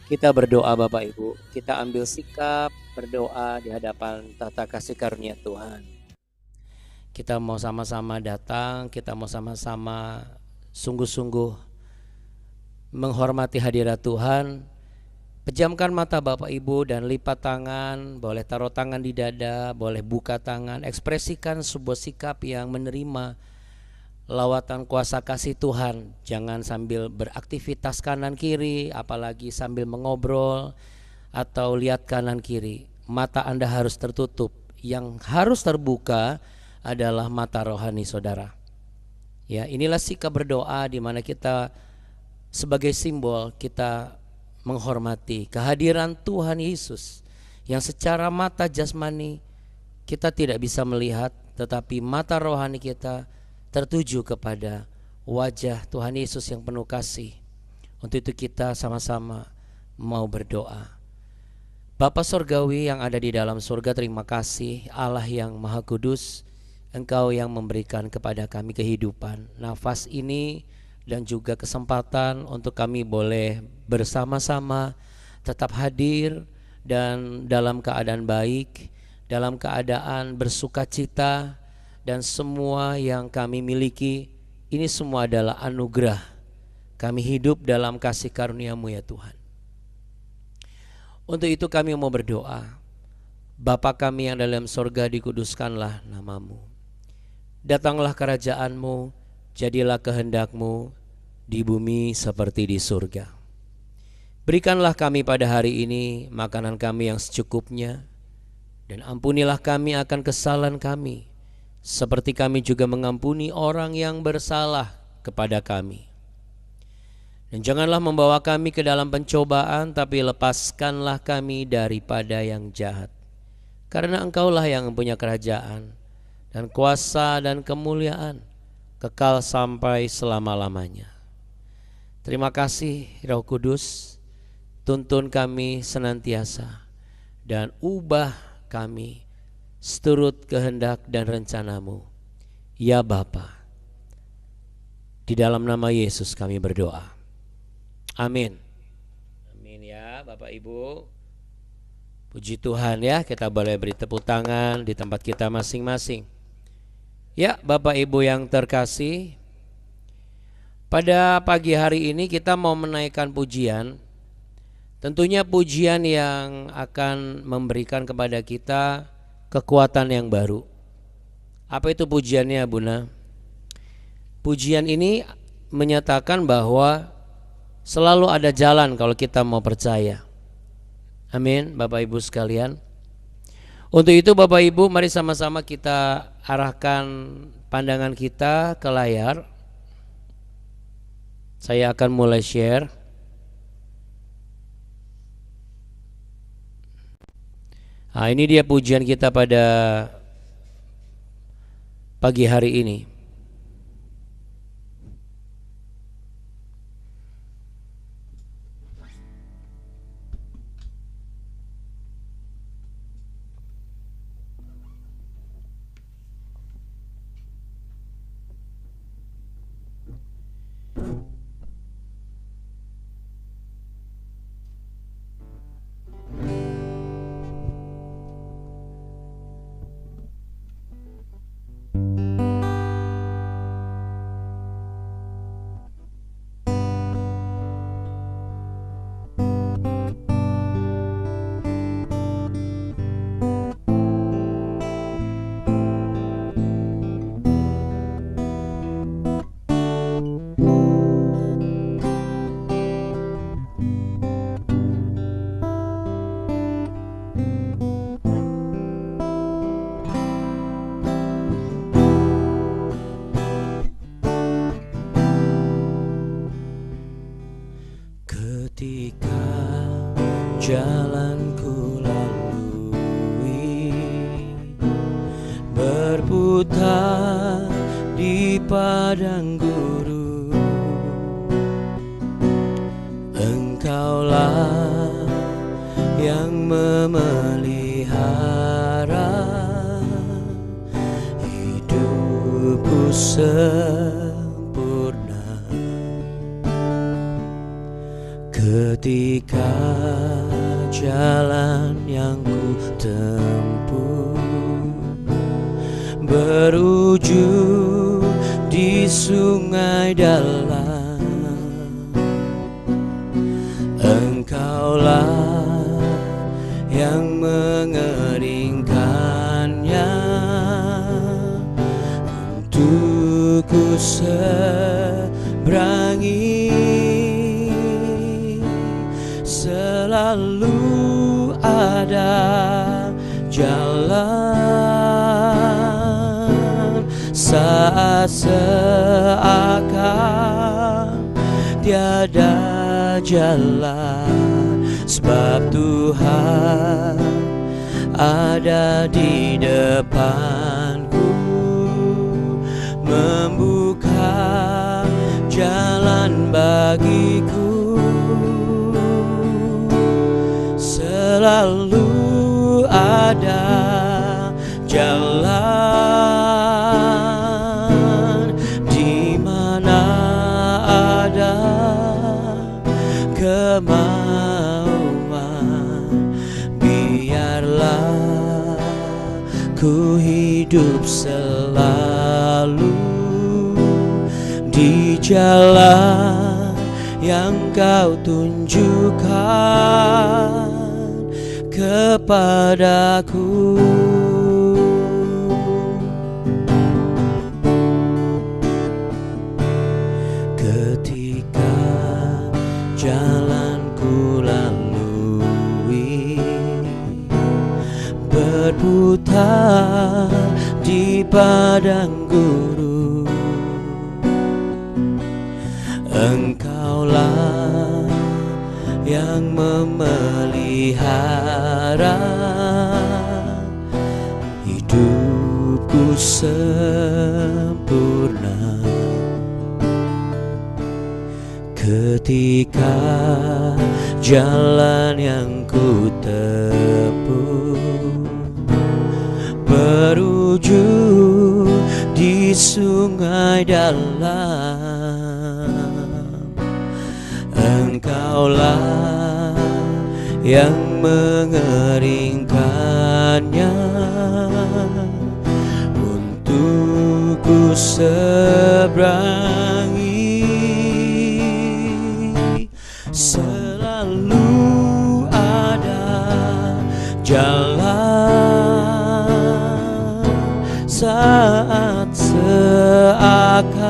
Kita berdoa Bapak Ibu, kita ambil sikap berdoa di hadapan tata kasih karunia Tuhan. Kita mau sama-sama datang, kita mau sama-sama sungguh-sungguh menghormati hadirat Tuhan. Pejamkan mata Bapak Ibu dan lipat tangan, boleh taruh tangan di dada, boleh buka tangan, ekspresikan sebuah sikap yang menerima lawatan kuasa kasih Tuhan. Jangan sambil beraktivitas kanan kiri, apalagi sambil mengobrol atau lihat kanan kiri. Mata Anda harus tertutup. Yang harus terbuka adalah mata rohani saudara. Ya, inilah sikap berdoa di mana kita sebagai simbol kita menghormati kehadiran Tuhan Yesus yang secara mata jasmani kita tidak bisa melihat, tetapi mata rohani kita tertuju kepada wajah Tuhan Yesus yang penuh kasih. Untuk itu kita sama-sama mau berdoa. Bapa Sorgawi yang ada di dalam surga, terima kasih Allah yang Maha Kudus, Engkau yang memberikan kepada kami kehidupan, nafas ini dan juga kesempatan untuk kami boleh bersama-sama tetap hadir dan dalam keadaan baik, dalam keadaan bersukacita, dan semua yang kami miliki ini semua adalah anugerah. Kami hidup dalam kasih karunia-Mu ya Tuhan. Untuk itu kami mau berdoa. Bapa kami yang dalam sorga, dikuduskanlah nama-Mu. Datanglah kerajaan-Mu, jadilah kehendak-Mu di bumi seperti di surga. Berikanlah kami pada hari ini makanan kami yang secukupnya, dan ampunilah kami akan kesalahan kami, seperti kami juga mengampuni orang yang bersalah kepada kami. Dan janganlah membawa kami ke dalam pencobaan, tapi lepaskanlah kami daripada yang jahat. Karena Engkaulah yang mempunyai kerajaan dan kuasa dan kemuliaan kekal sampai selama-lamanya. Terima kasih Roh Kudus, tuntun kami senantiasa dan ubah kami seturut kehendak dan rencana-Mu. Ya Bapa, di dalam nama Yesus kami berdoa. Amin. Amin ya Bapak Ibu. Puji Tuhan ya, kita boleh beri tepuk tangan di tempat kita masing-masing. Ya Bapak Ibu yang terkasih, pada pagi hari ini kita mau menaikkan pujian. Tentunya pujian yang akan memberikan kepada kita kekuatan yang baru. Apa itu pujiannya Buna? Pujian ini menyatakan bahwa selalu ada jalan kalau kita mau percaya. Amin Bapak Ibu sekalian. Untuk itu Bapak Ibu, mari sama-sama kita arahkan pandangan kita ke layar. Saya akan mulai share. Nah, ini dia pujian kita pada pagi hari ini. Ketika jalanku lalui berputar di padang gurun, Engkaulah yang memelihara hidupku sempurna. Ketika jalan yang ku tempuh berujung di sungai dalam, Engkaulah yang mengeringkannya untuk ku seberangi. Selalu ada jalan saat seakan tiada jalan, sebab Tuhan ada di depanku, membuka jalan bagiku. Selalu ada jalan di mana ada kemauan. Biarlah ku hidup selalu di jalan yang Kau tunjukkan kepadaku. Ketika jalan ku lalui berputar di padang gurun, Engkaulah yang memelihara hidupku sempurna. Ketika jalan yang ku tempuh berujung di sungai dalam, Engkaulah yang mengeringkannya untuk ku seberangi. Selalu ada jalan saat seakan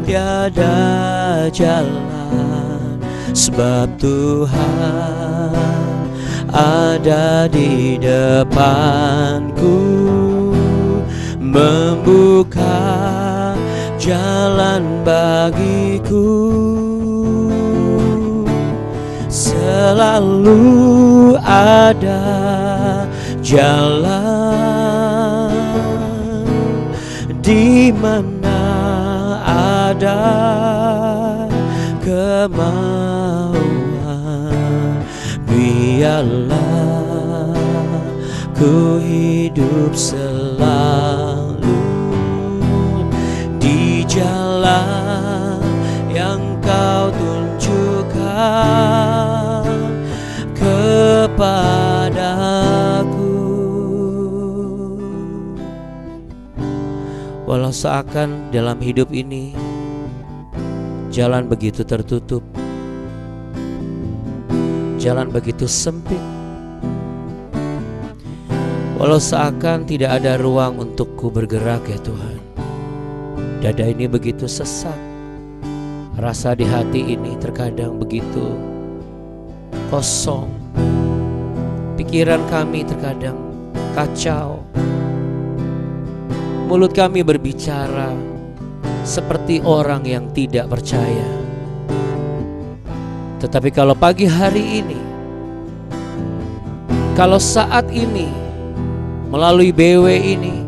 tiada jalan, sebab Tuhan ada di depanku, membuka jalan bagiku. Selalu ada jalan di mana ada kemauan. Biarlah ku hidup selalu di jalan yang Kau tunjukkan kepadaku. Walau seakan dalam hidup ini jalan begitu tertutup, jalan begitu sempit, walau seakan tidak ada ruang untukku bergerak ya Tuhan. Dada ini begitu sesak, rasa di hati ini terkadang begitu kosong, pikiran kami terkadang kacau, mulut kami berbicara seperti orang yang tidak percaya. Tetapi kalau pagi hari ini, kalau saat ini, melalui BW ini,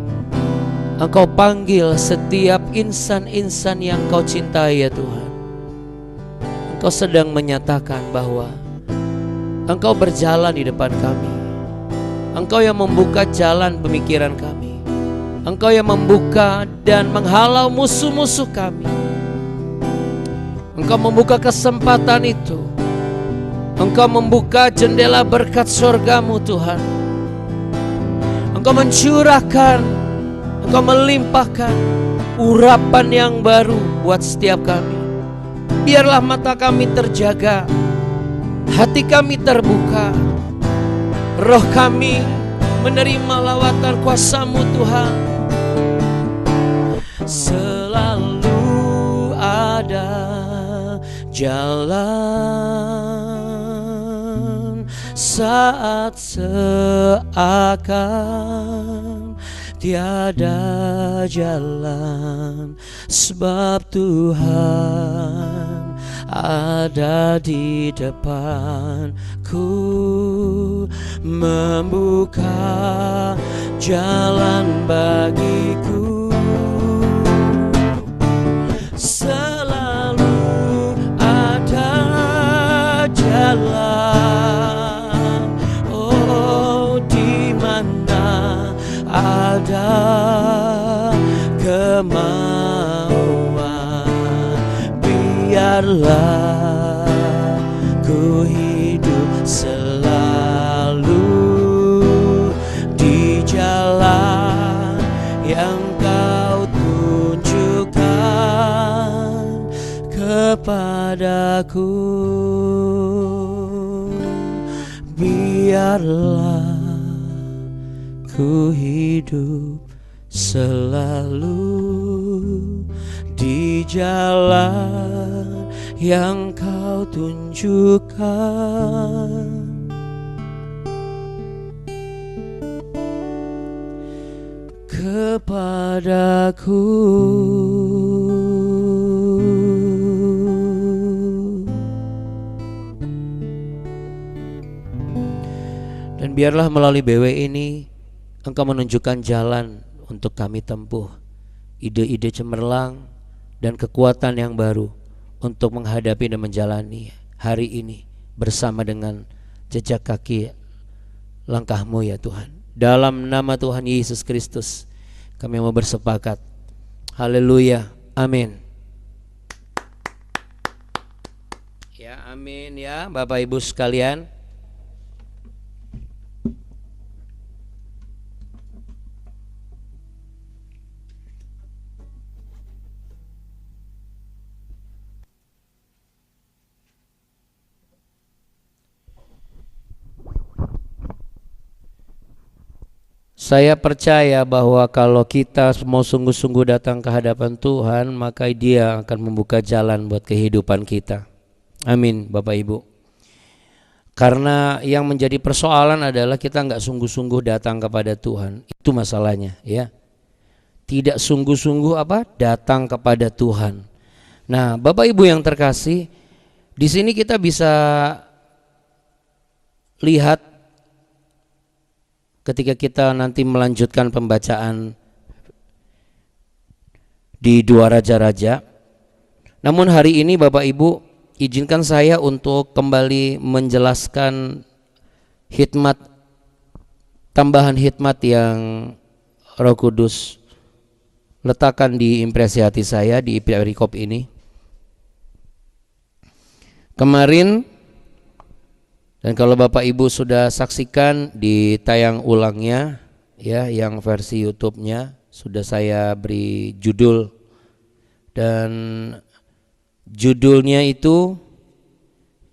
Engkau panggil setiap insan-insan yang Kau cintai ya Tuhan. Engkau sedang menyatakan bahwa Engkau berjalan di depan kami. Engkau yang membuka jalan pemikiran kami. Engkau yang membuka dan menghalau musuh-musuh kami. Engkau membuka kesempatan itu. Engkau membuka jendela berkat surgamu Tuhan. Engkau mencurahkan, Engkau melimpahkan urapan yang baru buat setiap kami. Biarlah mata kami terjaga, hati kami terbuka, roh kami menerima lawatan kuasa-Mu Tuhan. Selalu ada jalan saat seakan tiada jalan, sebab Tuhan ada di depanku, membuka jalan bagiku. Selalu ada jalan, oh di mana ada kemauan, biarlah ku hidup selalu di jalan yang Kau tunjukkan kepadaku. Biarlah ku hidup selalu di jalan yang Kau tunjukkan kepadaku. Dan biarlah melalui BW ini Engkau menunjukkan jalan untuk kami tempuh, ide-ide cemerlang dan kekuatan yang baru untuk menghadapi dan menjalani hari ini bersama dengan jejak kaki langkah-Mu ya Tuhan. Dalam nama Tuhan Yesus Kristus kami mau bersepakat. Haleluya, amin. Ya, amin ya Bapak Ibu sekalian. Saya percaya bahwa kalau kita mau sungguh-sungguh datang ke hadapan Tuhan, maka Dia akan membuka jalan buat kehidupan kita. Amin Bapak Ibu. Karena yang menjadi persoalan adalah kita nggak sungguh-sungguh datang kepada Tuhan. Itu masalahnya ya. Tidak sungguh-sungguh datang kepada Tuhan. Nah Bapak Ibu yang terkasih, di sini kita bisa lihat ketika kita nanti melanjutkan pembacaan di 2 Raja-Raja. Namun hari ini Bapak Ibu, izinkan saya untuk kembali menjelaskan hikmat, tambahan hikmat yang Roh Kudus letakkan di impresi hati saya di perikop ini. Kemarin, dan kalau Bapak Ibu sudah saksikan di tayang ulangnya ya, yang versi YouTube-nya sudah saya beri judul, dan judulnya itu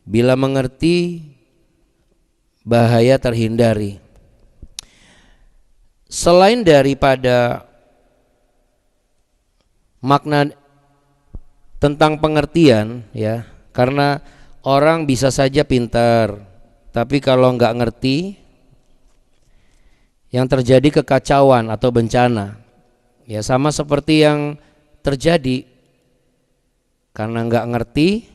Bila Mengerti Bahaya Terhindari. Selain daripada makna tentang pengertian ya, karena orang bisa saja pintar, tapi kalau nggak ngerti, yang terjadi kekacauan atau bencana. Ya sama seperti yang terjadi karena nggak ngerti,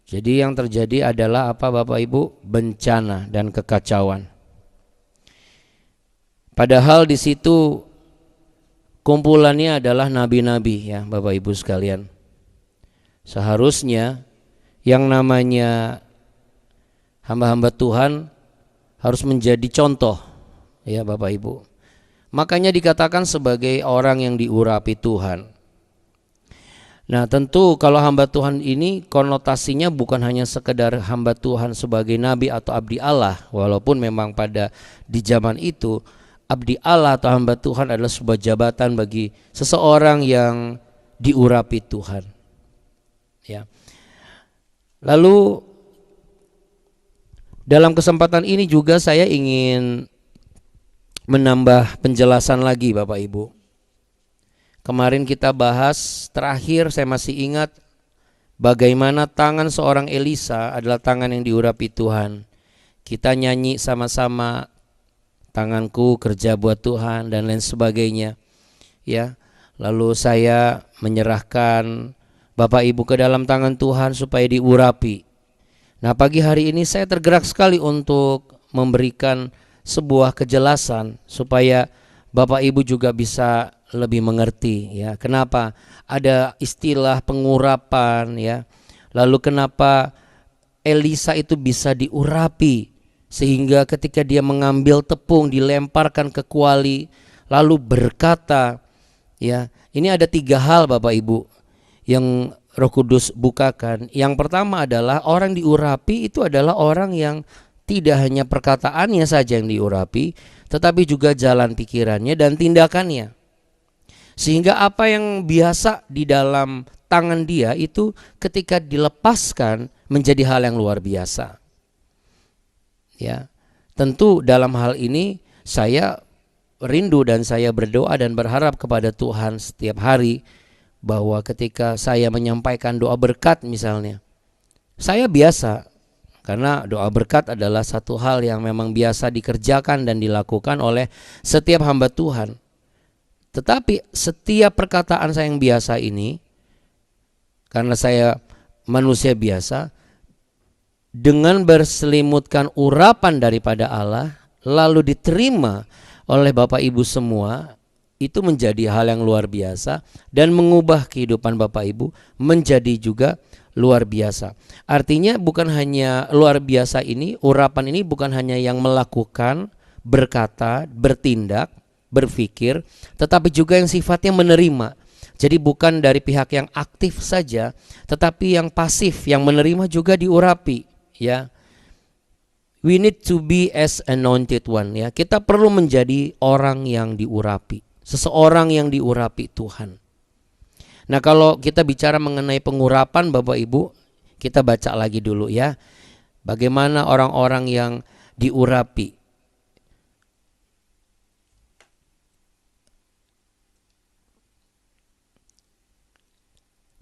jadi yang terjadi adalah apa Bapak Ibu? Bencana dan kekacauan. Padahal di situ kumpulannya adalah nabi-nabi ya Bapak Ibu sekalian. Seharusnya yang namanya hamba-hamba Tuhan harus menjadi contoh ya Bapak Ibu. Makanya dikatakan sebagai orang yang diurapi Tuhan. Nah, tentu kalau hamba Tuhan ini konotasinya bukan hanya sekedar hamba Tuhan sebagai nabi atau abdi Allah, walaupun memang pada di zaman itu abdi Allah atau hamba Tuhan adalah sebuah jabatan bagi seseorang yang diurapi Tuhan. Ya. Lalu dalam kesempatan ini juga saya ingin menambah penjelasan lagi Bapak Ibu. Kemarin kita bahas terakhir, saya masih ingat bagaimana tangan seorang Elisa adalah tangan yang diurapi Tuhan. Kita nyanyi sama-sama, tanganku kerja buat Tuhan dan lain sebagainya. Ya, lalu saya menyerahkan Bapak Ibu ke dalam tangan Tuhan supaya diurapi. Nah, pagi hari ini saya tergerak sekali untuk memberikan sebuah kejelasan supaya Bapak Ibu juga bisa lebih mengerti, ya. Kenapa ada istilah pengurapan, ya. Lalu kenapa Elisa itu bisa diurapi sehingga ketika dia mengambil tepung dilemparkan ke kuali lalu berkata, ya. Ini ada 3 hal Bapak Ibu yang Roh Kudus bukakan. Yang pertama adalah orang diurapi itu adalah orang yang tidak hanya perkataannya saja yang diurapi, tetapi juga jalan pikirannya dan tindakannya. Sehingga apa yang biasa di dalam tangan dia itu ketika dilepaskan menjadi hal yang luar biasa. Ya, tentu dalam hal ini saya rindu dan saya berdoa dan berharap kepada Tuhan setiap hari bahwa ketika saya menyampaikan doa berkat misalnya, saya biasa, karena doa berkat adalah satu hal yang memang biasa dikerjakan dan dilakukan oleh setiap hamba Tuhan. Tetapi setiap perkataan saya yang biasa ini, karena saya manusia biasa, dengan berselimutkan urapan daripada Allah, lalu diterima oleh Bapak Ibu semua, itu menjadi hal yang luar biasa dan mengubah kehidupan Bapak Ibu menjadi juga luar biasa. Artinya bukan hanya luar biasa ini, urapan ini bukan hanya yang melakukan, berkata, bertindak, berpikir, tetapi juga yang sifatnya menerima. Jadi bukan dari pihak yang aktif saja, tetapi yang pasif, yang menerima juga diurapi, ya. We need to be as anointed one, ya. Kita perlu menjadi orang yang diurapi, seseorang yang diurapi Tuhan. Nah, kalau kita bicara mengenai pengurapan Bapak Ibu, kita baca lagi dulu, ya. Bagaimana orang-orang yang diurapi.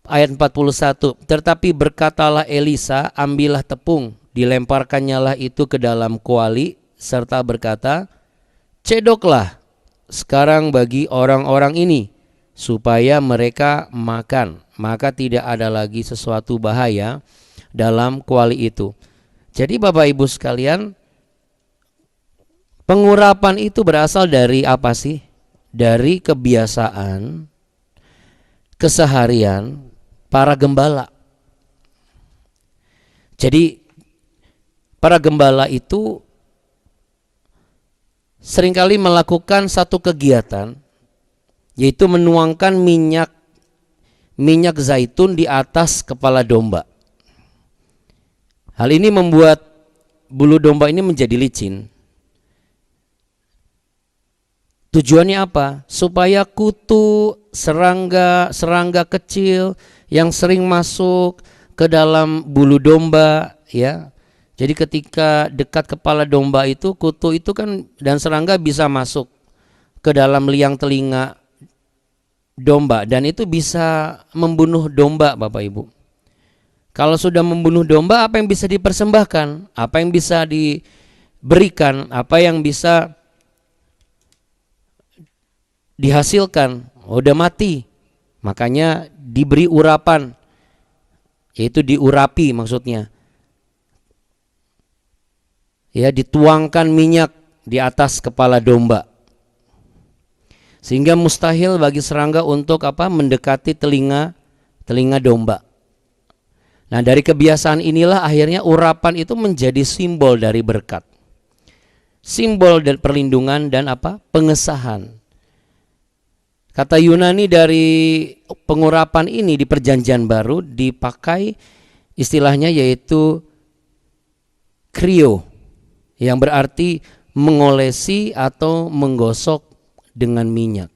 Ayat 41, tetapi berkatalah Elisa, ambillah tepung, dilemparkannyalah itu ke dalam kuali, serta berkata, cedoklah sekarang bagi orang-orang ini, supaya mereka makan, maka tidak ada lagi sesuatu bahaya dalam kuali itu. Jadi Bapak Ibu sekalian, pengurapan itu berasal dari apa sih? Dari kebiasaan, keseharian para gembala. Jadi para gembala itu seringkali melakukan satu kegiatan, yaitu menuangkan minyak zaitun di atas kepala domba. Hal ini membuat bulu domba ini menjadi licin. Tujuannya apa? Supaya kutu, serangga kecil yang sering masuk ke dalam bulu domba, ya. Jadi ketika dekat kepala domba itu, kutu itu kan dan serangga bisa masuk ke dalam liang telinga domba dan itu bisa membunuh domba, Bapak Ibu. Kalau sudah membunuh domba, apa yang bisa dipersembahkan? Apa yang bisa diberikan? Apa yang bisa dihasilkan? Udah mati. Makanya diberi urapan, yaitu diurapi maksudnya. Ya, dituangkan minyak di atas kepala domba. Sehingga mustahil bagi serangga untuk mendekati telinga domba. Nah, dari kebiasaan inilah akhirnya urapan itu menjadi simbol dari berkat. Simbol dari perlindungan dan pengesahan. Kata Yunani dari pengurapan ini di Perjanjian Baru dipakai istilahnya yaitu krio, yang berarti mengolesi atau menggosok dengan minyak.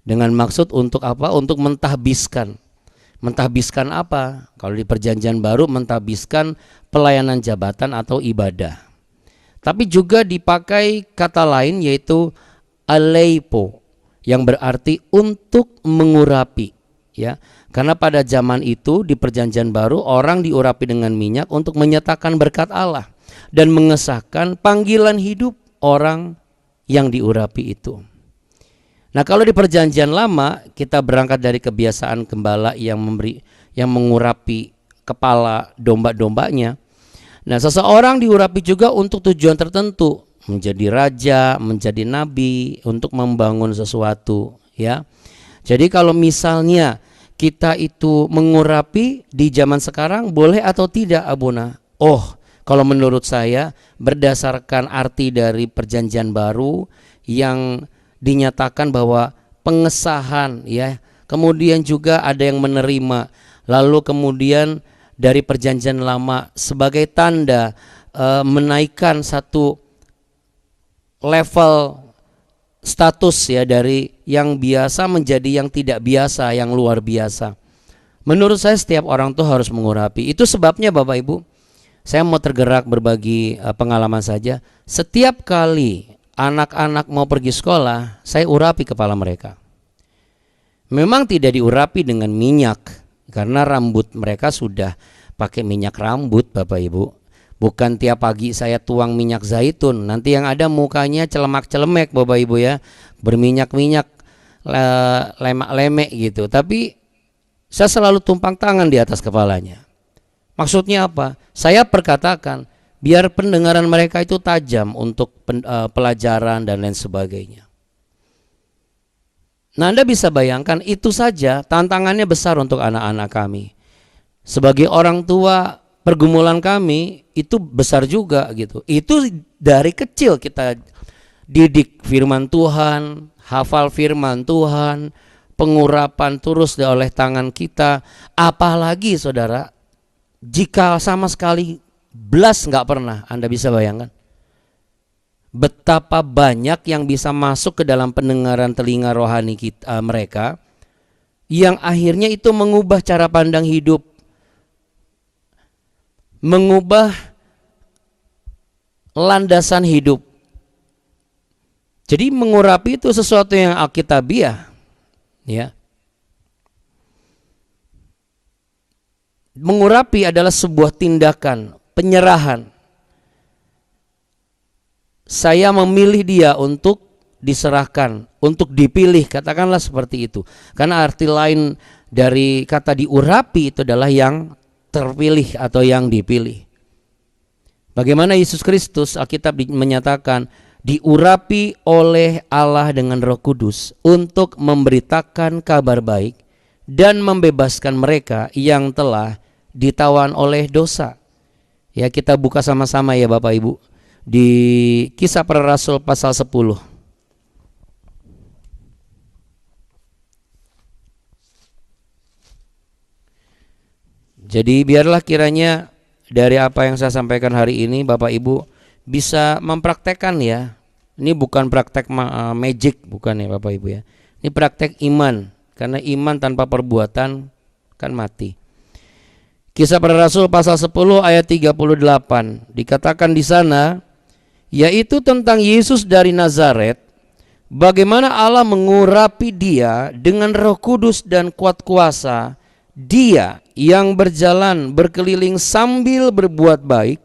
Dengan maksud untuk apa? Untuk mentahbiskan. Mentahbiskan apa? Kalau di Perjanjian Baru mentahbiskan pelayanan jabatan atau ibadah. Tapi juga dipakai kata lain yaitu aleipo, yang berarti untuk mengurapi, ya. Karena pada zaman itu di Perjanjian Baru orang diurapi dengan minyak untuk menyatakan berkat Allah dan mengesahkan panggilan hidup orang yang diurapi itu. Nah, kalau di Perjanjian Lama kita berangkat dari kebiasaan gembala yang mengurapi kepala domba-dombanya. Nah, seseorang diurapi juga untuk tujuan tertentu, menjadi raja, menjadi nabi, untuk membangun sesuatu, ya. Jadi kalau misalnya kita itu mengurapi di zaman sekarang boleh atau tidak, Abuna? Oh, kalau menurut saya berdasarkan arti dari Perjanjian Baru yang dinyatakan bahwa pengesahan, ya. Kemudian juga ada yang menerima. Lalu kemudian dari Perjanjian Lama sebagai tanda menaikkan satu level status, ya, dari yang biasa menjadi yang tidak biasa, yang luar biasa. Menurut saya setiap orang tuh harus mengurapi. Itu sebabnya Bapak Ibu, saya mau tergerak berbagi pengalaman saja. Setiap kali anak-anak mau pergi sekolah, saya urapi kepala mereka. Memang tidak diurapi dengan minyak, karena rambut mereka sudah pakai minyak rambut, Bapak Ibu. Bukan tiap pagi saya tuang minyak zaitun, nanti yang ada mukanya celemak-celemek, Bapak Ibu, ya, berminyak-minyak, lemak-lemek gitu. Tapi saya selalu tumpang tangan di atas kepalanya. Maksudnya apa? Saya perkatakan biar pendengaran mereka itu tajam untuk pelajaran dan lain sebagainya. Nah, Anda bisa bayangkan itu saja tantangannya besar untuk anak-anak kami. Sebagai orang tua, pergumulan kami itu besar juga gitu. Itu dari kecil kita didik firman Tuhan, hafal firman Tuhan, pengurapan terus oleh tangan kita. Apalagi saudara, jika sama sekali belas nggak pernah, Anda bisa bayangkan betapa banyak yang bisa masuk ke dalam pendengaran telinga rohani kita, mereka, yang akhirnya itu mengubah cara pandang hidup, mengubah landasan hidup. Jadi mengurapi itu sesuatu yang alkitabiah, ya. Mengurapi adalah sebuah tindakan penyerahan. Saya memilih dia untuk diserahkan, untuk dipilih, katakanlah seperti itu. Karena arti lain dari kata diurapi itu adalah yang terpilih atau yang dipilih. Bagaimana Yesus Kristus, Alkitab menyatakan diurapi oleh Allah dengan Roh Kudus untuk memberitakan kabar baik dan membebaskan mereka yang telah ditawan oleh dosa. Ya, kita buka sama-sama ya Bapak Ibu di Kisah Para Rasul pasal 10. Jadi biarlah kiranya dari apa yang saya sampaikan hari ini Bapak Ibu bisa mempraktekkan, ya. Ini bukan praktek magic, bukan ya Bapak Ibu, ya. Ini praktek iman, karena iman tanpa perbuatan kan mati. Kisah Para Rasul pasal 10 ayat 38 dikatakan di sana, yaitu tentang Yesus dari Nazaret, bagaimana Allah mengurapi dia dengan Roh Kudus dan kuat kuasa, dia yang berjalan berkeliling sambil berbuat baik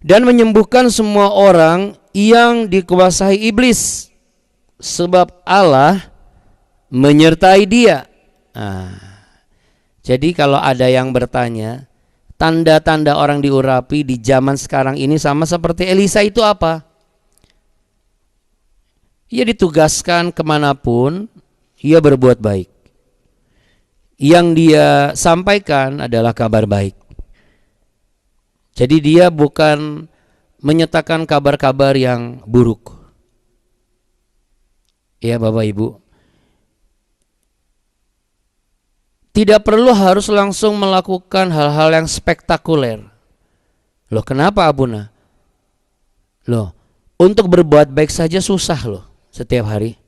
dan menyembuhkan semua orang yang dikuasai iblis, sebab Allah menyertai dia. Jadi kalau ada yang bertanya, tanda-tanda orang diurapi di zaman sekarang ini sama seperti Elisa itu apa? Ia ditugaskan kemanapun, ia berbuat baik. Yang dia sampaikan adalah kabar baik. Jadi dia bukan menyatakan kabar-kabar yang buruk. Ya Bapak Ibu, Tidak perlu harus langsung melakukan hal-hal yang spektakuler. Loh, kenapa Abuna? Loh, untuk berbuat baik saja susah loh setiap hari.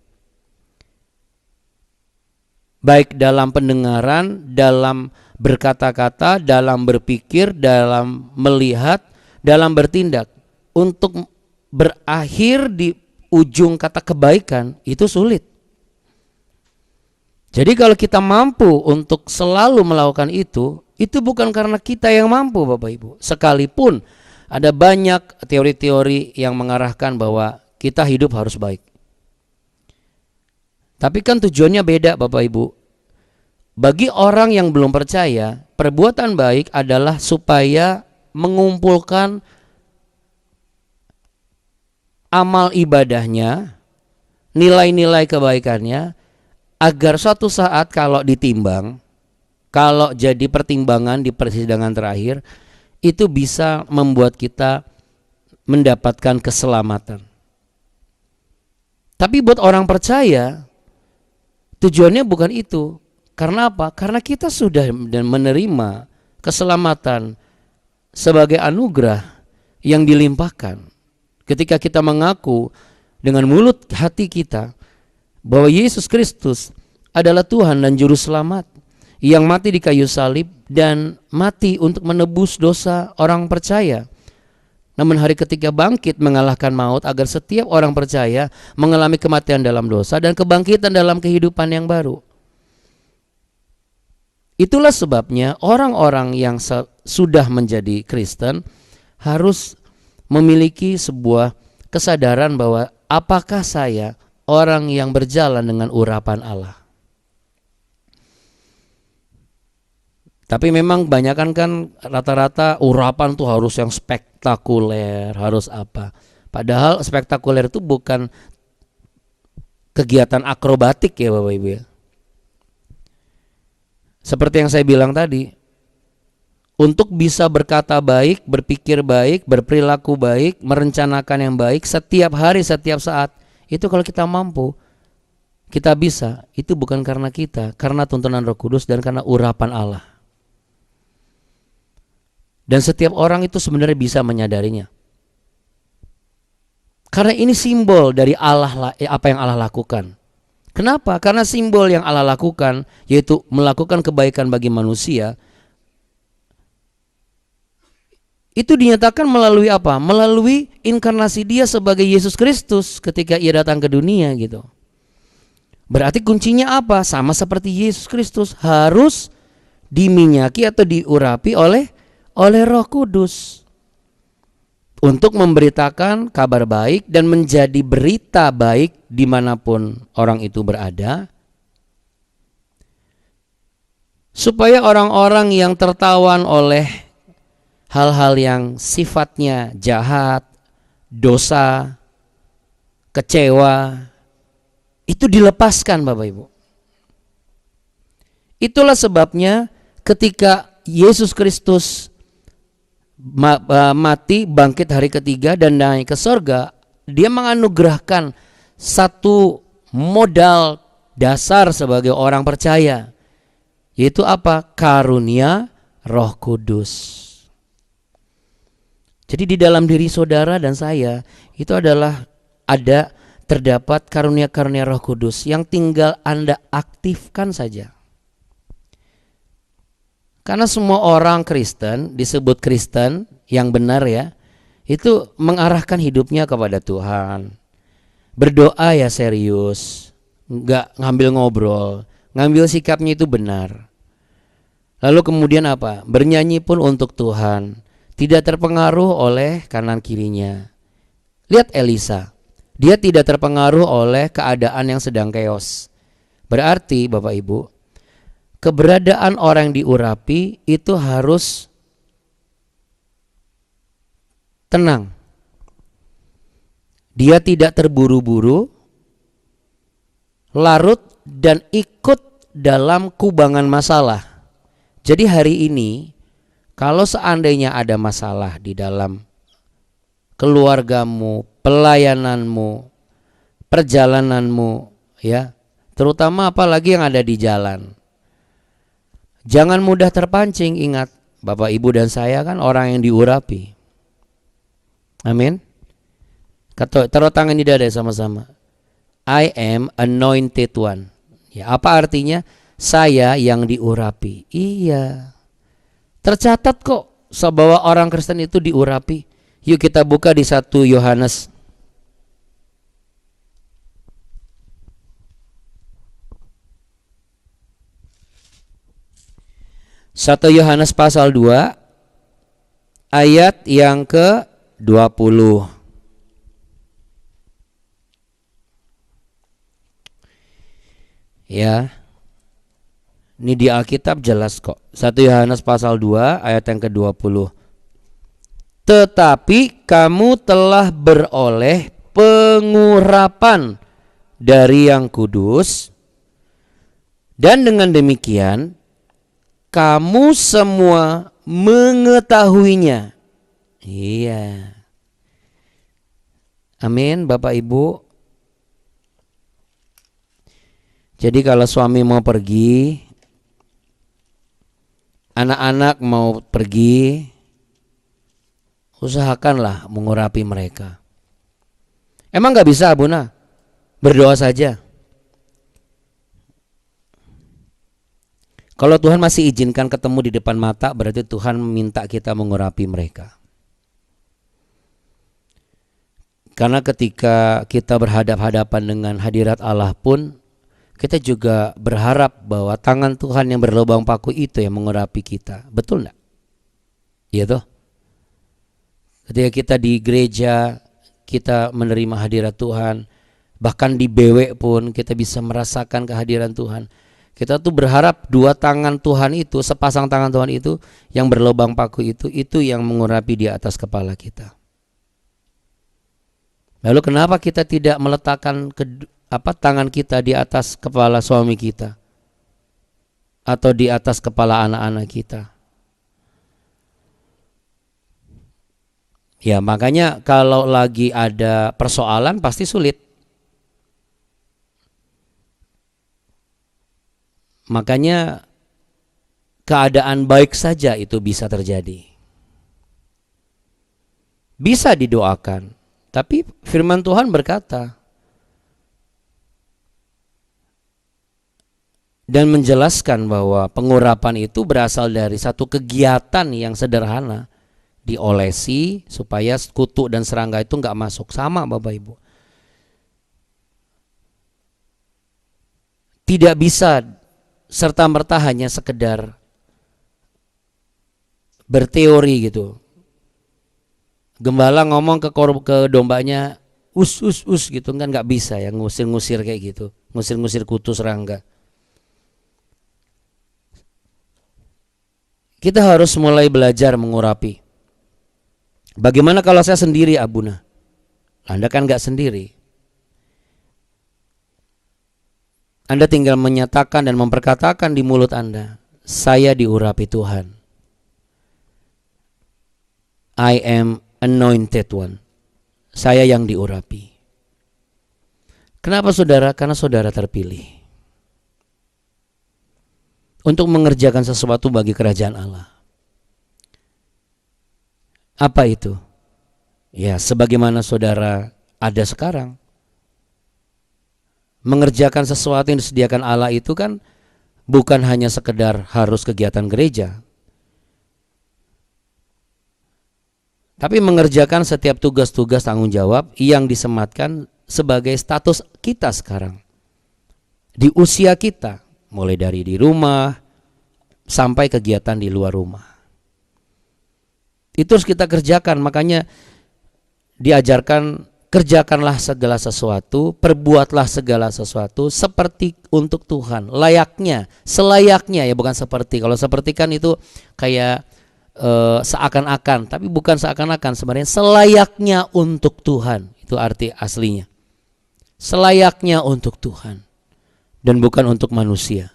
Baik dalam pendengaran, dalam berkata-kata, dalam berpikir, dalam melihat, dalam bertindak. Untuk berakhir di ujung kata kebaikan itu sulit. Jadi kalau kita mampu untuk selalu melakukan itu bukan karena kita yang mampu, Bapak Ibu. Sekalipun ada banyak teori-teori yang mengarahkan bahwa kita hidup harus baik. Tapi kan tujuannya beda, Bapak Ibu. Bagi orang yang belum percaya, perbuatan baik adalah supaya mengumpulkan amal ibadahnya, nilai-nilai kebaikannya, agar suatu saat kalau ditimbang, kalau jadi pertimbangan di persidangan terakhir, itu bisa membuat kita mendapatkan keselamatan. Tapi buat orang percaya, tujuannya bukan itu. Karena apa? Karena kita sudah menerima keselamatan sebagai anugerah yang dilimpahkan. Ketika kita mengaku dengan mulut hati kita bahwa Yesus Kristus adalah Tuhan dan Juru Selamat yang mati di kayu salib dan mati untuk menebus dosa orang percaya. Namun hari ketiga bangkit mengalahkan maut agar setiap orang percaya mengalami kematian dalam dosa dan kebangkitan dalam kehidupan yang baru. Itulah sebabnya orang-orang yang sudah menjadi Kristen harus memiliki sebuah kesadaran bahwa apakah saya orang yang berjalan dengan urapan Allah. Tapi memang kebanyakan kan rata-rata urapan tuh harus yang spektakuler, harus apa. Padahal spektakuler itu bukan kegiatan akrobatik ya Bapak Ibu ya. Seperti yang saya bilang tadi, untuk bisa berkata baik, berpikir baik, berperilaku baik, merencanakan yang baik setiap hari, setiap saat, itu kalau kita mampu, kita bisa. Itu bukan karena kita, karena tuntunan Roh Kudus dan karena urapan Allah. Dan setiap orang itu sebenarnya bisa menyadarinya. Karena ini simbol dari Allah, apa yang Allah lakukan. Kenapa? Karena simbol yang Allah lakukan, yaitu melakukan kebaikan bagi manusia, itu dinyatakan melalui apa? Melalui inkarnasi Dia sebagai Yesus Kristus ketika Ia datang ke dunia gitu. Berarti kuncinya apa? Sama seperti Yesus Kristus, harus diminyaki atau diurapi oleh Roh Kudus untuk memberitakan kabar baik dan menjadi berita baik dimanapun orang itu berada, supaya orang-orang yang tertawan oleh hal-hal yang sifatnya jahat, dosa, kecewa, itu dilepaskan Bapak Ibu. Itulah sebabnya ketika Yesus Kristus mati, bangkit hari ketiga dan naik ke sorga, Dia menganugerahkan satu modal dasar sebagai orang percaya, yaitu apa? Karunia Roh Kudus. Jadi di dalam diri saudara dan saya itu terdapat karunia-karunia Roh Kudus yang tinggal Anda aktifkan saja. Karena semua orang Kristen, disebut Kristen yang benar ya, itu mengarahkan hidupnya kepada Tuhan. Berdoa ya serius, nggak ngambil ngobrol, ngambil sikapnya itu benar. Lalu kemudian apa? Bernyanyi pun untuk Tuhan, tidak terpengaruh oleh kanan kirinya. Lihat Elisa, dia tidak terpengaruh oleh keadaan yang sedang chaos. Berarti Bapak Ibu, keberadaan orang yang diurapi itu harus tenang. Dia tidak terburu-buru, larut dan ikut dalam kubangan masalah. Jadi hari ini kalau seandainya ada masalah di dalam keluargamu, pelayananmu, perjalananmu ya, terutama apalagi yang ada di jalan, Jangan mudah terpancing. Ingat, Bapak, Ibu, dan saya kan orang yang diurapi. Amin. Taruh tangan di dada sama-sama. I am anointed one. Ya, apa artinya? Saya yang diurapi. Iya. Tercatat kok bahwa orang Kristen itu diurapi. Yuk kita buka di 1 Yohanes. 1 Yohanes pasal 2 ayat yang ke-20. Ya. Ini di Alkitab jelas kok. 1 Yohanes pasal 2 ayat yang ke-20. Tetapi kamu telah beroleh pengurapan dari Yang Kudus, dan dengan demikian kamu semua mengetahuinya. Iya. Amin, Bapak Ibu. Jadi kalau suami mau pergi, anak-anak mau pergi, usahakanlah mengurapi mereka. Emang gak bisa, Buna? Berdoa saja. Kalau Tuhan masih izinkan ketemu di depan mata, berarti Tuhan minta kita mengurapi mereka. Karena ketika kita berhadap-hadapan dengan hadirat Allah pun, kita juga berharap bahwa tangan Tuhan yang berlubang paku itu yang mengurapi kita. Betul enggak? Iya toh? Ketika kita di gereja, kita menerima hadirat Tuhan, bahkan di BW pun kita bisa merasakan kehadiran Tuhan. Kita tuh berharap dua tangan Tuhan itu, sepasang tangan Tuhan itu yang berlubang paku itu yang mengurapi di atas kepala kita. Lalu kenapa kita tidak meletakkan tangan kita di atas kepala suami kita atau di atas kepala anak-anak kita? Ya, makanya kalau lagi ada persoalan pasti sulit. Makanya keadaan baik saja itu bisa terjadi. Bisa didoakan. Tapi firman Tuhan berkata dan menjelaskan bahwa pengurapan itu berasal dari satu kegiatan yang sederhana, diolesi supaya kutu dan serangga itu nggak masuk. Sama Bapak Ibu. Tidak bisa serta-merta hanya sekedar berteori gitu. Gembala ngomong ke dombanya us gitu kan, nggak bisa ya, ngusir kayak gitu, ngusir kutu serangga. Kita harus mulai belajar mengurapi. Bagaimana kalau saya sendiri, Abuna? Anda kan nggak sendiri. Anda tinggal menyatakan dan memperkatakan di mulut Anda, saya diurapi Tuhan. I am anointed one. Saya yang diurapi. Kenapa saudara? Karena saudara terpilih untuk mengerjakan sesuatu bagi kerajaan Allah. Apa itu? Ya, sebagaimana saudara ada sekarang. Mengerjakan sesuatu yang disediakan Allah itu kan bukan hanya sekedar harus kegiatan gereja, tapi mengerjakan setiap tugas-tugas tanggung jawab yang disematkan sebagai status kita sekarang. Di usia kita, mulai dari di rumah sampai kegiatan di luar rumah. Itu harus kita kerjakan, makanya diajarkan kerjakanlah segala sesuatu, perbuatlah segala sesuatu seperti untuk Tuhan, layaknya, selayaknya ya, bukan seperti. Kalau seperti kan itu kayak seakan-akan, tapi bukan seakan-akan, sebenarnya selayaknya untuk Tuhan. Itu arti aslinya. Selayaknya untuk Tuhan dan bukan untuk manusia.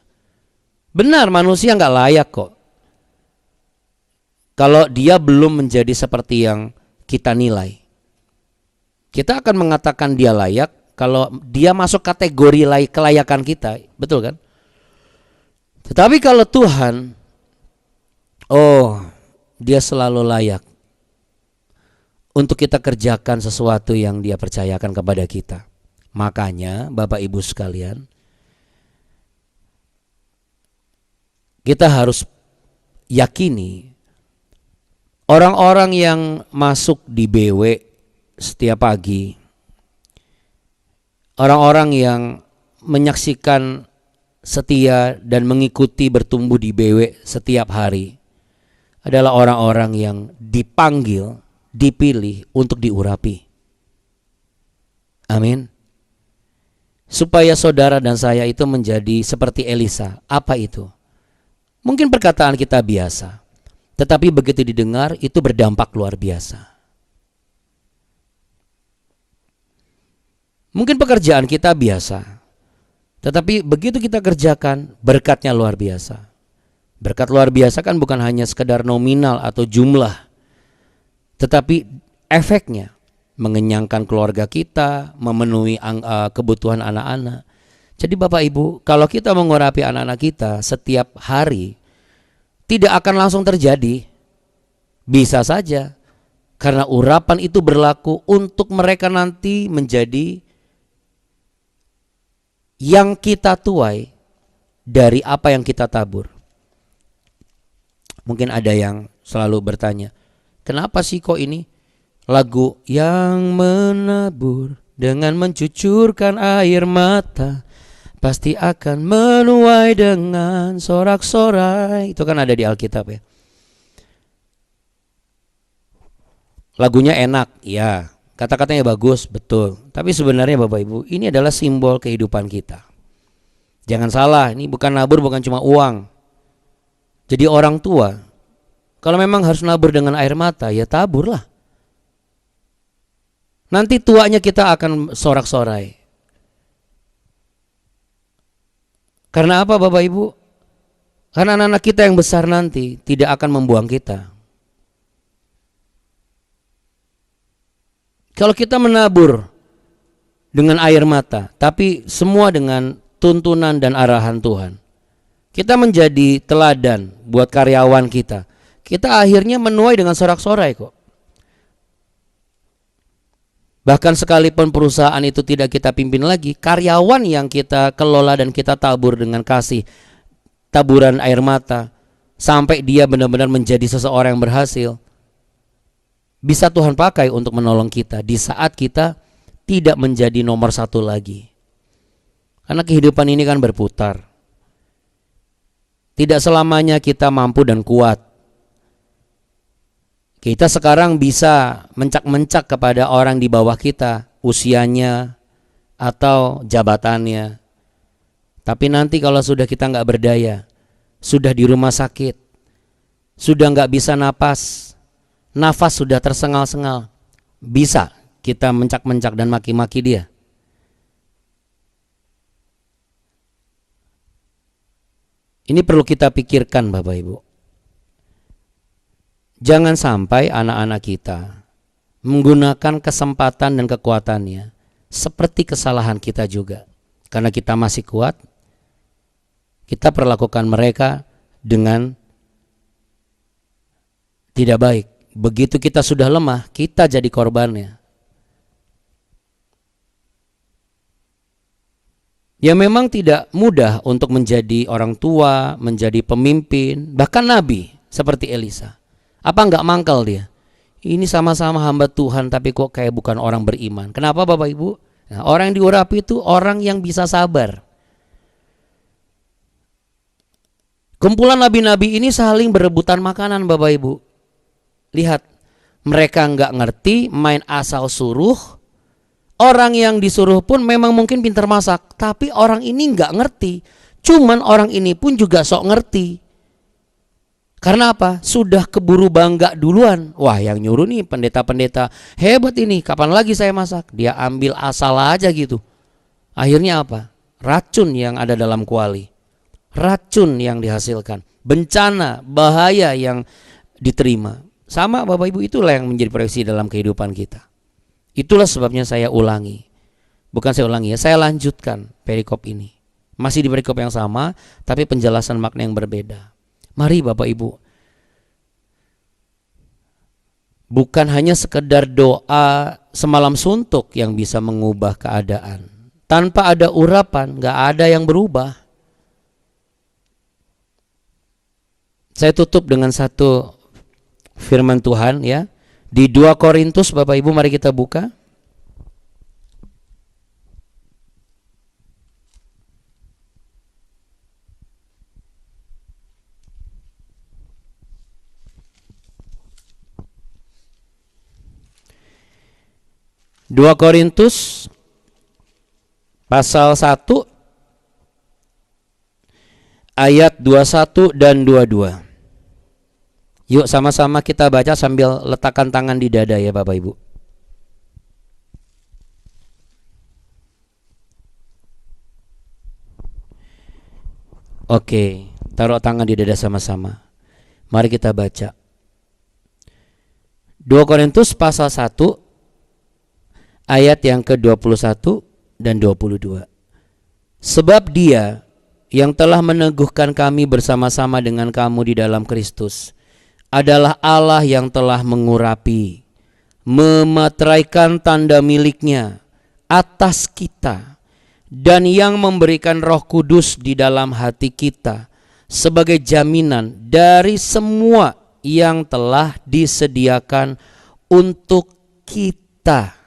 Benar, manusia nggak layak kok. Kalau dia belum menjadi seperti yang kita nilai. Kita akan mengatakan dia layak kalau dia masuk kategori kelayakan kita, betul kan? Tetapi kalau Tuhan Oh, dia selalu layak untuk kita kerjakan sesuatu yang dia percayakan kepada kita. Makanya Bapak Ibu sekalian, kita harus yakini orang-orang yang masuk di BW setiap pagi, orang-orang yang menyaksikan setia dan mengikuti bertumbuh di BW setiap hari adalah orang-orang yang dipanggil, dipilih untuk diurapi. Amin. Supaya saudara dan saya itu menjadi seperti Elisa. Apa itu? Mungkin perkataan kita biasa, tetapi begitu didengar itu berdampak luar biasa. Mungkin pekerjaan kita biasa, tetapi begitu kita kerjakan berkatnya luar biasa. Berkat luar biasa kan bukan hanya sekedar nominal atau jumlah, tetapi efeknya mengenyangkan keluarga kita, memenuhi kebutuhan anak-anak. Jadi Bapak Ibu, kalau kita mengurapi anak-anak kita setiap hari, tidak akan langsung terjadi. Bisa saja, karena urapan itu berlaku untuk mereka nanti menjadi yang kita tuai dari apa yang kita tabur. Mungkin ada yang selalu bertanya, kenapa sih kok ini lagu yang menabur dengan mencucurkan air mata pasti akan menuai dengan sorak-sorai. Itu kan ada di Alkitab ya. Lagunya enak, ya. Kata-katanya bagus, betul. Tapi sebenarnya Bapak Ibu, ini adalah simbol kehidupan kita. Jangan salah, ini bukan nabur, bukan cuma uang. Jadi orang tua, kalau memang harus nabur dengan air mata, ya taburlah. Nanti tuanya kita akan sorak-sorai. Karena apa Bapak Ibu? Karena anak-anak kita yang besar nanti tidak akan membuang kita. Kalau kita menabur dengan air mata, tapi semua dengan tuntunan dan arahan Tuhan, kita menjadi teladan buat karyawan kita. Kita akhirnya menuai dengan sorak-sorai kok. Bahkan sekalipun perusahaan itu tidak kita pimpin lagi, karyawan yang kita kelola dan kita tabur dengan kasih, taburan air mata, sampai dia benar-benar menjadi seseorang yang berhasil, bisa Tuhan pakai untuk menolong kita di saat kita tidak menjadi nomor satu lagi. Karena kehidupan ini kan berputar. Tidak selamanya kita mampu dan kuat. Kita sekarang bisa mencak-mencak kepada orang di bawah kita, usianya atau jabatannya. Tapi nanti kalau sudah kita nggak berdaya, sudah di rumah sakit, sudah nggak bisa nafas sudah tersengal-sengal, bisa kita mencak-mencak dan maki-maki dia. Ini perlu kita pikirkan Bapak Ibu. Jangan sampai anak-anak kita menggunakan kesempatan dan kekuatannya seperti kesalahan kita juga. Karena kita masih kuat, kita perlakukan mereka dengan tidak baik. Begitu kita sudah lemah, kita jadi korbannya. Ya memang tidak mudah untuk menjadi orang tua, menjadi pemimpin, bahkan nabi seperti Elisa. Apa enggak mangkal dia? Ini sama-sama hamba Tuhan tapi kok kayak bukan orang beriman. Kenapa Bapak Ibu? Nah, orang yang diurapi itu orang yang bisa sabar. Kumpulan nabi-nabi ini saling berebutan makanan Bapak Ibu. Lihat, mereka enggak ngerti, main asal suruh. Orang yang disuruh pun memang mungkin pintar masak, tapi orang ini enggak ngerti. Cuman orang ini pun juga sok ngerti. Karena apa? Sudah keburu bangga duluan. Wah, yang nyuruh nih pendeta-pendeta hebat ini, kapan lagi saya masak? Dia ambil asal aja gitu. Akhirnya apa? Racun yang ada dalam kuali. Racun yang dihasilkan. Bencana, bahaya yang diterima. Sama Bapak Ibu, itulah yang menjadi proyeksi dalam kehidupan kita. Itulah sebabnya saya ulangi. Bukan saya ulangi ya, saya lanjutkan perikop ini. Masih di perikop yang sama, tapi penjelasan makna yang berbeda. Mari Bapak Ibu, Bukan hanya sekedar doa semalam suntuk yang bisa mengubah keadaan. Tanpa ada urapan, gak ada yang berubah. Saya tutup dengan satu firman Tuhan ya. Di 2 Korintus, Bapak Ibu, mari kita buka. Dua Korintus pasal 1 ayat 21 dan 22. Yuk sama-sama kita baca sambil letakkan tangan di dada ya Bapak Ibu. Oke, taruh tangan di dada sama-sama. Mari kita baca. 2 Korintus pasal 1 ayat yang ke-21 dan 22. Sebab Dia yang telah meneguhkan kami bersama-sama dengan kamu di dalam Kristus adalah Allah yang telah mengurapi, memeteraikan tanda miliknya atas kita, dan yang memberikan Roh Kudus di dalam hati kita sebagai jaminan dari semua yang telah disediakan untuk kita.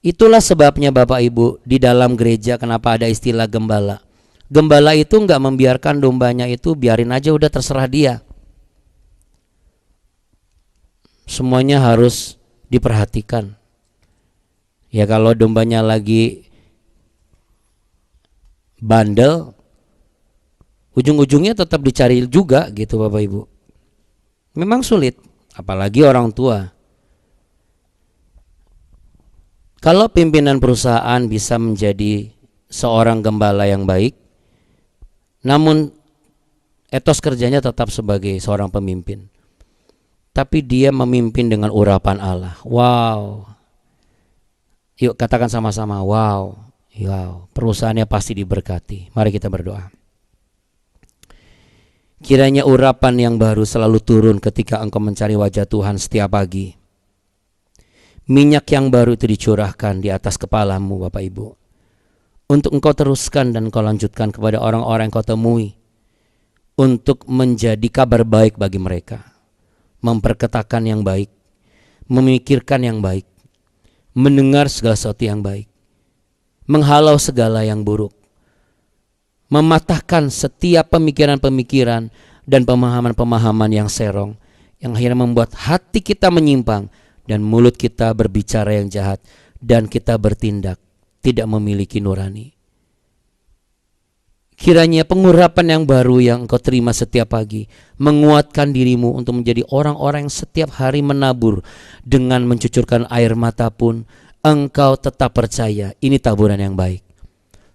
Itulah sebabnya Bapak Ibu, di dalam gereja kenapa ada istilah gembala. Gembala itu enggak membiarkan dombanya itu biarin aja udah terserah dia. Semuanya harus diperhatikan. Ya kalau dombanya lagi bandel, ujung-ujungnya tetap dicari juga gitu Bapak Ibu. Memang sulit, apalagi orang tua. Kalau pimpinan perusahaan bisa menjadi seorang gembala yang baik, namun etos kerjanya tetap sebagai seorang pemimpin, tapi dia memimpin dengan urapan Allah. Wow. Yuk katakan sama-sama, wow. Wow, perusahaannya pasti diberkati. Mari kita berdoa. Kiranya urapan yang baru selalu turun ketika engkau mencari wajah Tuhan setiap pagi. Minyak yang baru itu dicurahkan di atas kepalamu Bapak Ibu, untuk engkau teruskan dan engkau lanjutkan kepada orang-orang yang kau temui, untuk menjadi kabar baik bagi mereka. Memperkatakan yang baik, memikirkan yang baik, mendengar segala sesuatu yang baik, menghalau segala yang buruk, mematahkan setiap pemikiran-pemikiran dan pemahaman-pemahaman yang serong, yang akhirnya membuat hati kita menyimpang dan mulut kita berbicara yang jahat dan kita bertindak tidak memiliki nurani. Kiranya pengurapan yang baru yang engkau terima setiap pagi menguatkan dirimu untuk menjadi orang-orang yang setiap hari menabur. Dengan mencucurkan air mata pun engkau tetap percaya ini taburan yang baik,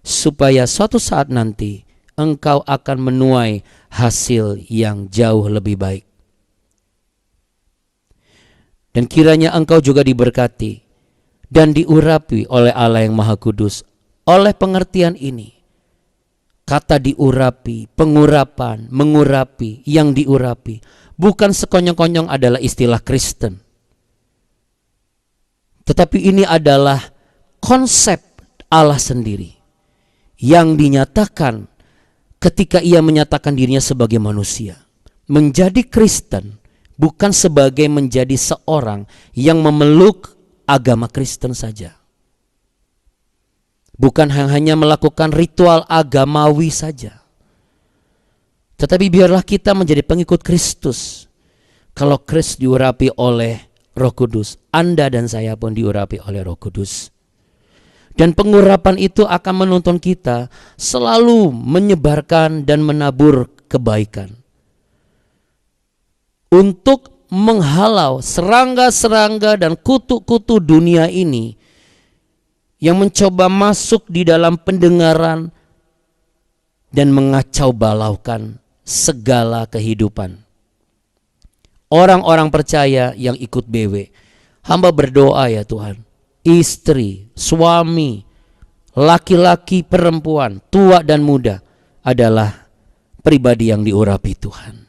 supaya suatu saat nanti engkau akan menuai hasil yang jauh lebih baik. Dan kiranya engkau juga diberkati dan diurapi oleh Allah yang Maha Kudus. Oleh pengertian ini, kata diurapi, pengurapan, mengurapi, yang diurapi bukan sekonyong-konyong adalah istilah Kristen, tetapi ini adalah konsep Allah sendiri yang dinyatakan ketika ia menyatakan dirinya sebagai manusia. Menjadi Kristen bukan sebagai menjadi seorang yang memeluk agama Kristen saja, bukan hanya melakukan ritual agamawi saja, tetapi biarlah kita menjadi pengikut Kristus. Kalau Kristus diurapi oleh Roh Kudus, Anda dan saya pun diurapi oleh Roh Kudus. Dan pengurapan itu akan menuntun kita selalu menyebarkan dan menabur kebaikan, untuk menghalau serangga-serangga dan kutu-kutu dunia ini yang mencoba masuk di dalam pendengaran dan mengacau balaukan segala kehidupan. Orang-orang percaya yang ikut BW, hamba berdoa ya Tuhan, istri, suami, laki-laki, perempuan, tua dan muda adalah pribadi yang diurapi Tuhan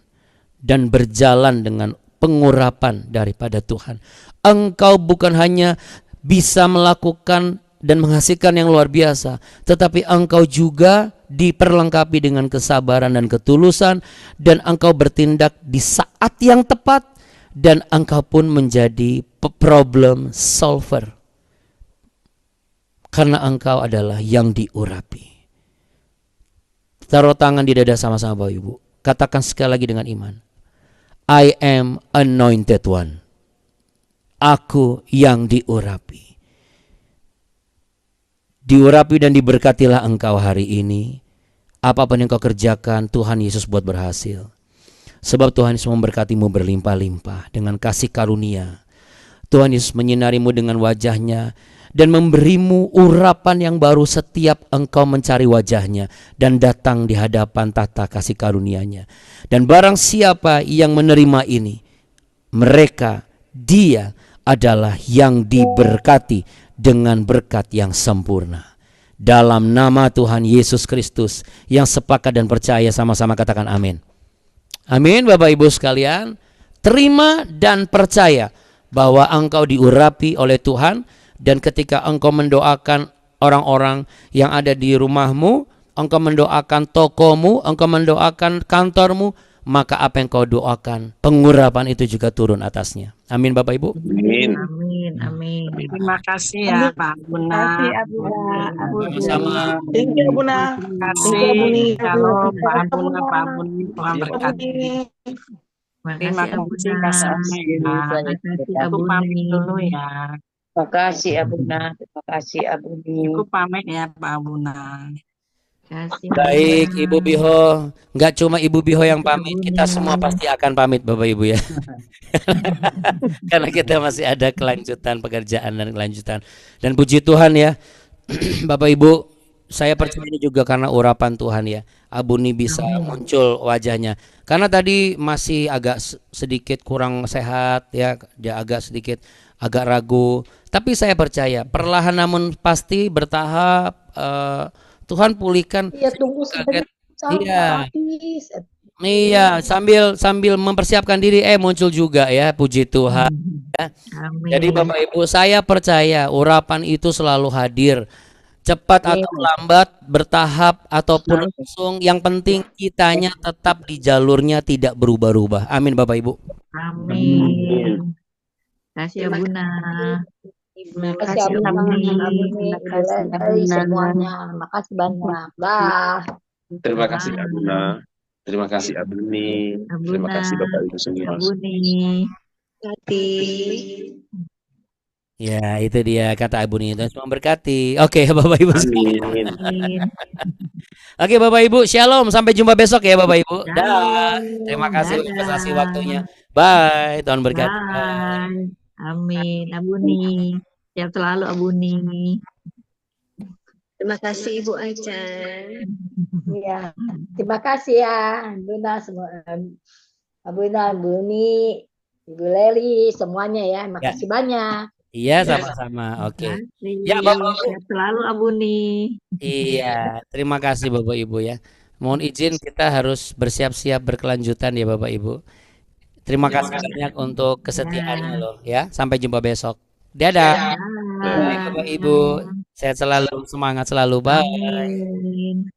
dan berjalan dengan pengurapan daripada Tuhan. Engkau bukan hanya bisa melakukan dan menghasilkan yang luar biasa, tetapi engkau juga diperlengkapi dengan kesabaran dan ketulusan, dan engkau bertindak di saat yang tepat, dan engkau pun menjadi problem solver karena engkau adalah yang diurapi. Taruh tangan di dada sama-sama Bapak Ibu, katakan sekali lagi dengan iman, I am anointed one. Aku yang diurapi. Diurapi dan diberkatilah engkau hari ini. Apapun yang kau kerjakan, Tuhan Yesus buat berhasil. Sebab Tuhan Yesus memberkatimu berlimpah-limpah dengan kasih karunia. Tuhan Yesus menyinarimu dengan wajahnya dan memberimu urapan yang baru setiap engkau mencari wajahnya dan datang di hadapan tahta kasih karunia-Nya. Dan barang siapa yang menerima ini, dia adalah yang diberkati dengan berkat yang sempurna. Dalam nama Tuhan Yesus Kristus yang sepakat dan percaya, sama-sama katakan amin. Amin. Bapak Ibu sekalian, terima dan percaya bahwa engkau diurapi oleh Tuhan, dan ketika engkau mendoakan orang-orang yang ada di rumahmu, engkau mendoakan tokomu, engkau mendoakan kantormu, maka apa yang kau doakan, pengurapan itu juga turun atasnya. Amin Bapak Ibu. Amin. Amin. Amin. Terima kasih ya Pak Abuna. Sama-sama. Thank you, Buna. Terima kasih. Kalau Pak Abuna, Tuhan berkati. Terima kasih kasihnya ya. Aku pamit dulu ya. Terima kasih Abuna. Terima kasih Abuni. Aku pamit ya Pak Abuna. Baik Ibu Biho, nggak cuma Ibu Biho yang pamit, kita semua pasti akan pamit Bapak Ibu ya. Karena kita masih ada kelanjutan pekerjaan dan kelanjutan. Dan puji Tuhan ya, Bapak Ibu, saya percaya juga karena urapan Tuhan ya, Abuni bisa muncul wajahnya. Karena tadi masih agak sedikit kurang sehat ya, dia agak ragu. Tapi saya percaya perlahan namun pasti bertahap Tuhan pulihkan. Iya, tunggu sebentar. Iya, sambil mempersiapkan diri muncul juga ya, puji Tuhan. Ya. Jadi Bapak Ibu, saya percaya urapan itu selalu hadir. Cepat atau lambat, bertahap ataupun langsung, yang penting kitanya tetap di jalurnya, tidak berubah-ubah. Amin Bapak Ibu. Amin. Kasih Abuna. Terima kasih semuanya. Makasih banyak. Dah. Terima kasih Abuna. Terima kasih Abuni. Terima kasih Bapak Ibu semua. Abuni. Ya, itu dia kata Abuni, Tuhan semua berkati. Oke, Bapak Ibu. Amin. Oke, Bapak Ibu, shalom. Sampai jumpa besok ya Bapak Ibu. Dah. Terima kasih investasi waktunya. Bye. Tuhan berkati. Bye. Amin. Abuni. Siap selalu Abuni. Terima kasih Ibu Aca. Iya. Terima kasih ya Bunda semua. Bunda, Buni, Ibu Leli, semuanya ya. Terima kasih banyak. Iya, sama-sama. Oke. Ya, Bapak. Siap selalu Abuni. Iya, terima kasih Bapak Ibu ya. Mohon izin kita harus bersiap-siap berkelanjutan ya Bapak Ibu. Terima kasih banyak untuk kesetiaannya loh ya. Sampai jumpa besok. Dadah. Baik Bapak Ibu. Sehat selalu, semangat selalu. Bye. Amin.